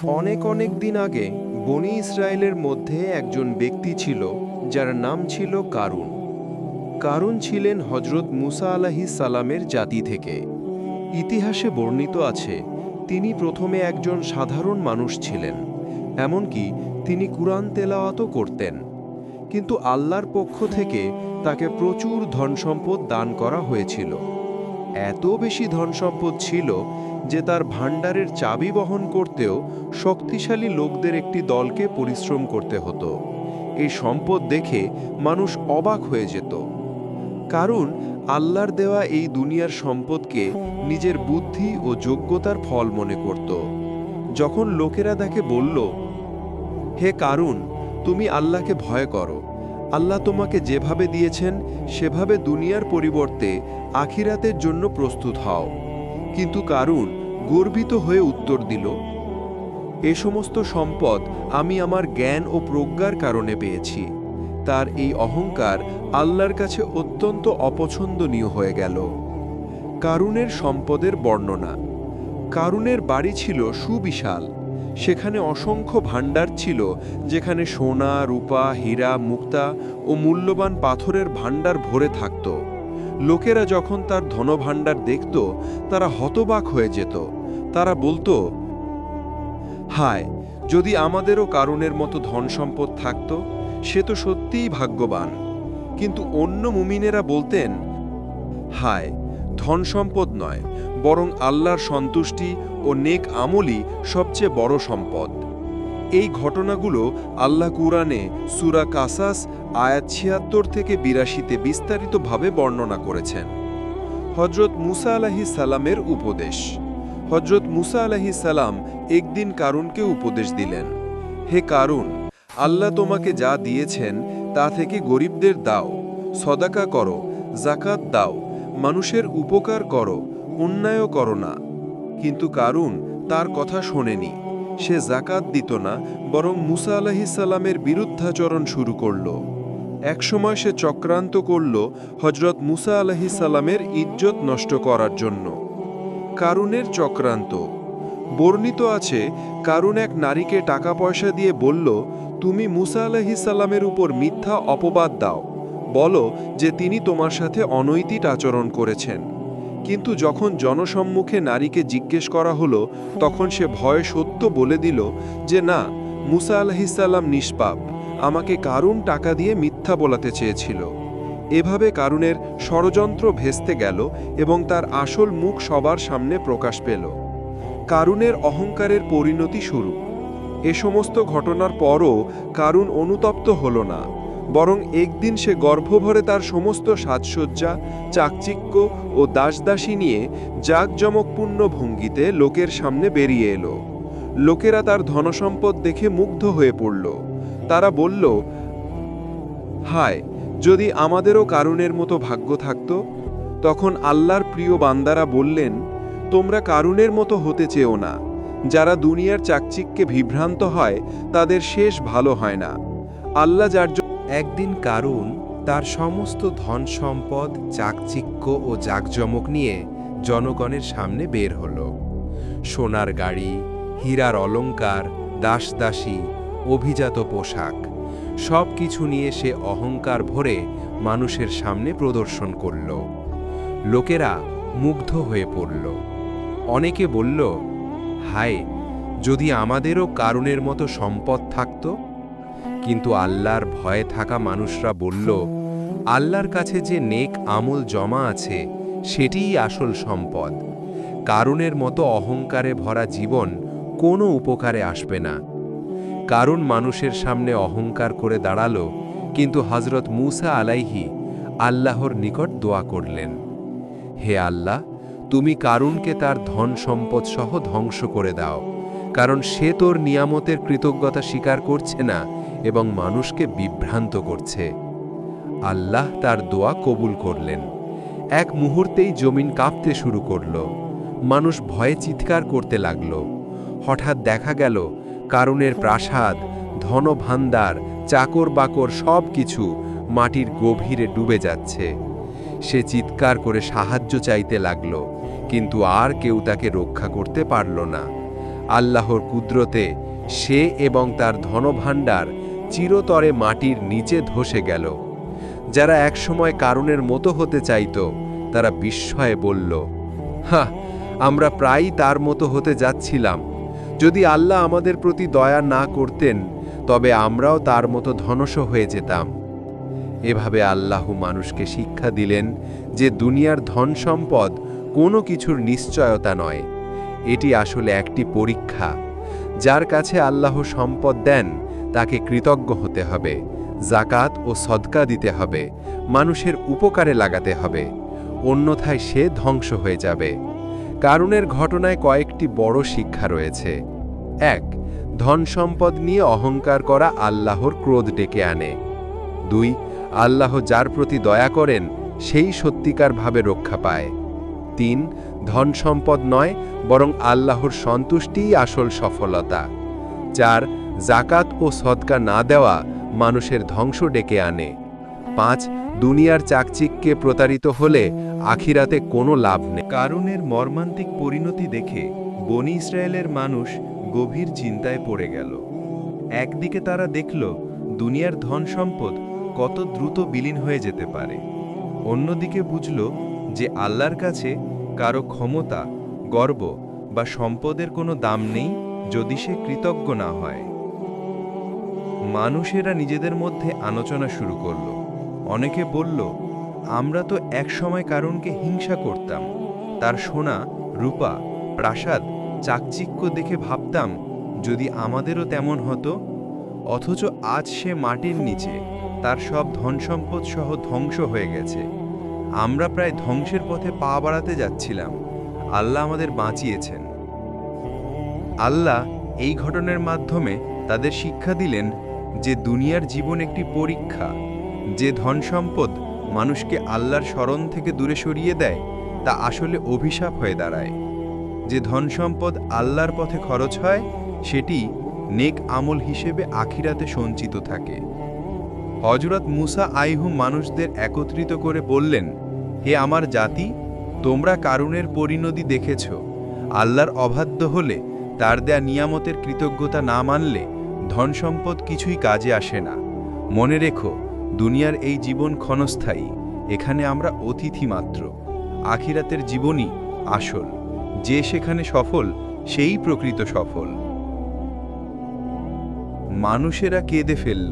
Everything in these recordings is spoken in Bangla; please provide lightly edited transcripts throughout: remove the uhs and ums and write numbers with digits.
অনেক অনেক দিন আগে বনি ইসরায়েলের মধ্যে একজন ব্যক্তি ছিল যার নাম ছিল কারুন। কারুন ছিলেন হজরত মুসা আলাইহিস সালামের জাতি থেকে। ইতিহাসে বর্ণিত আছে তিনি প্রথমে একজন সাধারণ মানুষ ছিলেন, এমনকি তিনি কুরআন তেলাওয়াতও করতেন। কিন্তু আল্লাহর পক্ষ থেকে তাকে প্রচুর ধনসম্পদ দান করা হয়েছিল। এত বেশি ধনসম্পদ ছিল যে তার ভাণ্ডারের চাবি বহন করতেও শক্তিশালী লোকদের একটি দলকে পরিশ্রম করতে হতো। এই সম্পদ দেখে মানুষ অবাক হয়ে যেত। কারণ আল্লাহর দেওয়া এই দুনিয়ার সম্পদকে নিজের বুদ্ধি ও যোগ্যতার ফল মনে করত। যখন লোকেরা তাকে বলল, হে কারুন, তুমি আল্লাহকে ভয় করো, আল্লাহ তোমাকে যেভাবে দিয়েছেন সেভাবে দুনিয়ার পরিবর্তে আখিরাতের জন্য প্রস্তুত হও, কিন্তু কারুন গর্বিত হয়ে উত্তর দিল, এ সমস্ত সম্পদ আমি আমার জ্ঞান ও প্রজ্ঞার কারণে পেয়েছি। তার এই অহংকার আল্লাহর কাছে অত্যন্ত অপছন্দনীয় হয়ে গেল। কারুনের সম্পদের বর্ণনা। কারুনের বাড়ি ছিল সুবিশাল। সেখানে অসংখ্য ভাণ্ডার ছিল, যেখানে সোনা, রূপা, হীরা, মুক্তা ও মূল্যবান পাথরের ভাণ্ডার ভরে থাকত। লোকেরা যখন তার ধনভাণ্ডার দেখত তারা হতবাক হয়ে যেত। তারা বলতো, হায়, যদি আমাদেরও কারুনের মতো ধন সম্পদ থাকত, সে তো সত্যিই ভাগ্যবান। কিন্তু অন্য মুমিনেরা বলতেন, হায়, ধন সম্পদ নয়, বরং আল্লাহর সন্তুষ্টি ও নেক আমলই সবচেয়ে বড় সম্পদ। এই ঘটনাগুলো আল্লাহ কুরআনে সূরা কাসাস আয়াত ৭৬ থেকে ৮২তে বিস্তারিতভাবে বর্ণনা করেছেন। হজরত মুসা আলাইহিস সালামের উপদেশ। হজরত মুসা আলাইহিস সালাম একদিন কারুনকে উপদেশ দিলেন, হে কারুন, আল্লাহ তোমাকে যা দিয়েছেন তা থেকে গরিবদের দাও, সদাকা করো, জাকাত দাও, মানুষের উপকার করো, অন্যায় করো না। কিন্তু কারুন তার কথা শোনেনি। সে জাকাত দিত না, বরং মুসা আলাইহিস সালামের বিরুদ্ধাচরণ শুরু করল। একসময় সে চক্রান্ত করল হজরত মুসা আলাইহিস সালামের ইজ্জত নষ্ট করার জন্য। কারুনের চক্রান্ত। বর্ণিত আছে কারুন এক নারীকে টাকা পয়সা দিয়ে বলল, তুমি মুসা আলাইহিস সালামের উপর মিথ্যা অপবাদ দাও, বলো যে তিনি তোমার সাথে অনৈতিক আচরণ করেছেন। কিন্তু যখন জনসম্মুখে নারীকে জিজ্ঞেস করা হলো, তখন সে ভয়ে সত্য বলে দিল যে না, মুসা আলাইহিস সালাম নিষ্পাপ, আমাকে কারুন টাকা দিয়ে মিথ্যা বলাতে চেয়েছিল। এভাবে কারুনের ষড়যন্ত্র ভেস্তে গেল এবং তার আসল মুখ সবার সামনে প্রকাশ পেল। কারুনের অহংকারের পরিণতি শুরু। এ সমস্ত ঘটনার পরও কারুন অনুতপ্ত হল না, বরং একদিন সে গর্ভভরে তার সমস্ত সাজসজ্জা, চাকচিক্য ও দাসদাসী নিয়ে জাঁকজমকপূর্ণ ভঙ্গিতে লোকের সামনে বেরিয়ে এলো। লোকেরা তার ধনসম্পদ দেখে মুগ্ধ হয়ে পড়ল। তারা বলল, হায়, যদি আমাদেরও কারুনের মতো ভাগ্য থাকত। তখন আল্লাহর প্রিয় বান্দারা বললেন, তোমরা কারুনের মতো হতে চেও না। যারা দুনিয়ার চাকচিক্যে বিভ্রান্ত হয় তাদের শেষ ভালো হয় না। আল্লাহ যার একদিন কারুন তার সমস্ত ধন সম্পদ, চাকচিক্য ও জাকজমক নিয়ে জনগণের সামনে বের হল। সোনার গাড়ি, হীরার অলংকার, দাসদাসী, অভিজাত পোশাক, সব কিছু নিয়ে সে অহংকার ভরে মানুষের সামনে প্রদর্শন করল। লোকেরা মুগ্ধ হয়ে পড়ল। অনেকে বলল, হায়, যদি আমাদেরও কারুনের মতো সম্পদ থাকত। কিন্তু আল্লাহর ভয়ে থাকা মানুষরা বলল, আল্লাহর কাছে যে নেক আমল জমা আছে সেটিই আসল সম্পদ। কারুনের মতো অহংকারে ভরা জীবন কোনো উপকারে আসবে না। কারুন মানুষের সামনে অহংকার করে দাঁড়ালো, কিন্তু হজরত মুসা আলাইহি আল্লাহর নিকট দোয়া করলেন, হে আল্লাহ, তুমি কারুনকে তার ধন সম্পদ সহ ধ্বংস করে দাও, কারণ সে তোর নিয়ামতের কৃতজ্ঞতা স্বীকার করছে না এবং মানুষকে বিভ্রান্ত করছে। আল্লাহ তার দোয়া কবুল করলেন। এক মুহূর্তেই জমিন কাঁপতে শুরু করল। মানুষ ভয়ে চিৎকার করতে লাগল। হঠাৎ দেখা গেল কারুনের প্রাসাদ, ধনভাণ্ডার, চাকর বাকর সব কিছু মাটির গভীরে ডুবে যাচ্ছে। সে চিৎকার করে সাহায্য চাইতে লাগল, কিন্তু আর কেউ তাকে রক্ষা করতে পারল না। আল্লাহর কুদরতে সে এবং তার ধনভাণ্ডার চিরতরে মাটির নিচে ধসে গেল। যারা একসময় কারুনের মতো হতে চাইত, তারা বিস্ময়ে বলল, হা, আমরা প্রায়ই তার মতো হতে যাচ্ছিলাম। যদি আল্লাহ আমাদের প্রতি দয়া না করতেন, তবে আমরাও তার মতো ধ্বংস হয়ে যেতাম। এভাবে আল্লাহ মানুষকে শিক্ষা দিলেন যে দুনিয়ার ধন সম্পদ কোনো কিছুর নিশ্চয়তা নয়, এটি আসলে একটি পরীক্ষা। যার কাছে আল্লাহ সম্পদ দেন তাকে কৃতজ্ঞ হতে হবে, জাকাত ও সদকা দিতে হবে, মানুষের উপকারে লাগাতে হবে, অন্যথায় সে ধ্বংস হয়ে যাবে। কারুনের ঘটনায় কয়েকটি বড় শিক্ষা রয়েছে। ১. ধন সম্পদ নিয়ে অহংকার করা আল্লাহর ক্রোধ ডেকে আনে। ২. আল্লাহ যার প্রতি দয়া করেন সেই সত্যিকারভাবে রক্ষা পায়। ৩. ধন সম্পদ নয়, বরং আল্লাহর সন্তুষ্টিই আসল সফলতা। ৪. জাকাত ও সদকা না দেওয়া মানুষের ধ্বংস ডেকে আনে। ৫. দুনিয়ার চাকচিক্যে প্রতারিত হলে আখিরাতে কোনো লাভ নেই। কারুনের মর্মান্তিক পরিণতি দেখে বনি ইসরায়েলের মানুষ গভীর চিন্তায় পড়ে গেল। একদিকে তারা দেখল দুনিয়ার ধন সম্পদ কত দ্রুত বিলীন হয়ে যেতে পারে, অন্যদিকে বুঝল যে আল্লাহর কাছে কারো ক্ষমতা, গর্ব বা সম্পদের কোনো দাম নেই যদি সে কৃতজ্ঞ না হয়। মানুষেরা নিজেদের মধ্যে আলোচনা শুরু করল। অনেকে বলল, আমরা তো একসময় কারুনকে হিংসা করতাম, তার সোনা, রূপা, প্রাসাদ, চাকচিক্য দেখে ভাবতাম যদি আমাদেরও তেমন হতো। অথচ আজ সে মাটির নিচে, তার সব ধন সম্পদ সহ ধ্বংস হয়ে গেছে। আমরা প্রায় ধ্বংসের পথে পা বাড়াতে যাচ্ছিলাম, আল্লাহ আমাদের বাঁচিয়েছেন। আল্লাহ এই ঘটনার মাধ্যমে তাদের শিক্ষা দিলেন যে দুনিয়ার জীবন একটি পরীক্ষা। যে ধন সম্পদ মানুষকে আল্লাহর শরণ থেকে দূরে সরিয়ে দেয় তা আসলে অভিশাপ হয়ে দাঁড়ায়। যে ধন সম্পদ আল্লাহর পথে খরচ হয় সেটি নেক আমল হিসেবে আখিরাতে সঞ্চিত থাকে। হযরত মুসা মানুষদের একত্রিত করে বললেন, হে আমার জাতি, তোমরা কারুনের পরিণতি দেখেছ। আল্লাহর অবাধ্য হলে, তার দেয়া নিয়ামতের কৃতজ্ঞতা না মানলে ধন সম্পদ কিছুই কাজে আসে না। মনে রেখো, দুনিয়ার এই জীবন ক্ষণস্থায়ী, এখানে আমরা অতিথি মাত্র। আখিরাতের জীবনই আসল, যে সেখানে সফল সেই প্রকৃত সফল। মানুষেরা কেঁদে ফেলল,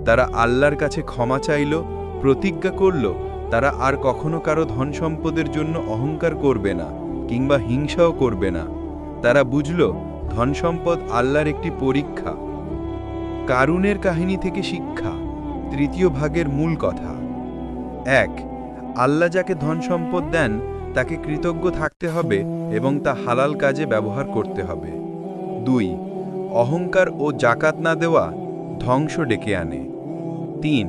তারা আল্লাহর কাছে ক্ষমা চাইল, প্রতিজ্ঞা করল তারা আর কখনো কারো ধন সম্পদের জন্য অহংকার করবে না কিংবা হিংসাও করবে না। তারা বুঝল ধন সম্পদ আল্লাহর একটি পরীক্ষা। কারুনের কাহিনী থেকে শিক্ষা, তৃতীয় ভাগের মূল কথা। ১. আল্লাহ যাকে ধন সম্পদ দেন তাকে কৃতজ্ঞ থাকতে হবে এবং তা হালাল কাজে ব্যবহার করতে হবে। ২. অহংকার ও জাকাত না দেওয়া ধ্বংস ডেকে আনে। ৩.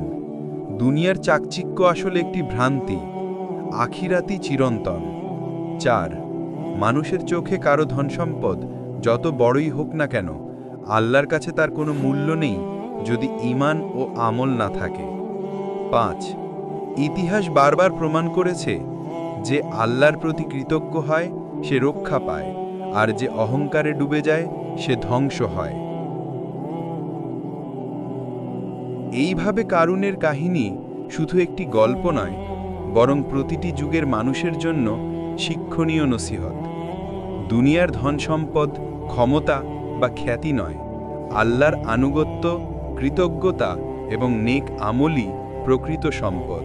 দুনিয়ার চাকচিক্য আসলে একটি ভ্রান্তি, আখিরাতি চিরন্তন। ৪. মানুষের চোখে কারো ধন সম্পদ যত বড়ই হোক না কেন, আল্লাহর কাছে তার কোনো মূল্য নেই যদি ঈমান ও আমল না থাকে। ৫. ইতিহাস বারবার প্রমাণ করেছে যে আল্লাহর প্রতি কৃতজ্ঞ হয় সে রক্ষা পায়, আর যে অহংকারে ডুবে যায় সে ধ্বংস হয়। এইভাবে কারুনের কাহিনী শুধু একটি গল্প নয়, বরং প্রতিটি যুগের মানুষের জন্য শিক্ষণীয় নসিহত। দুনিয়ার ধন সম্পদ, ক্ষমতা বা খ্যাতি নয়, আল্লাহর আনুগত্য, কৃতজ্ঞতা এবং নেক আমলই প্রকৃত সম্পদ।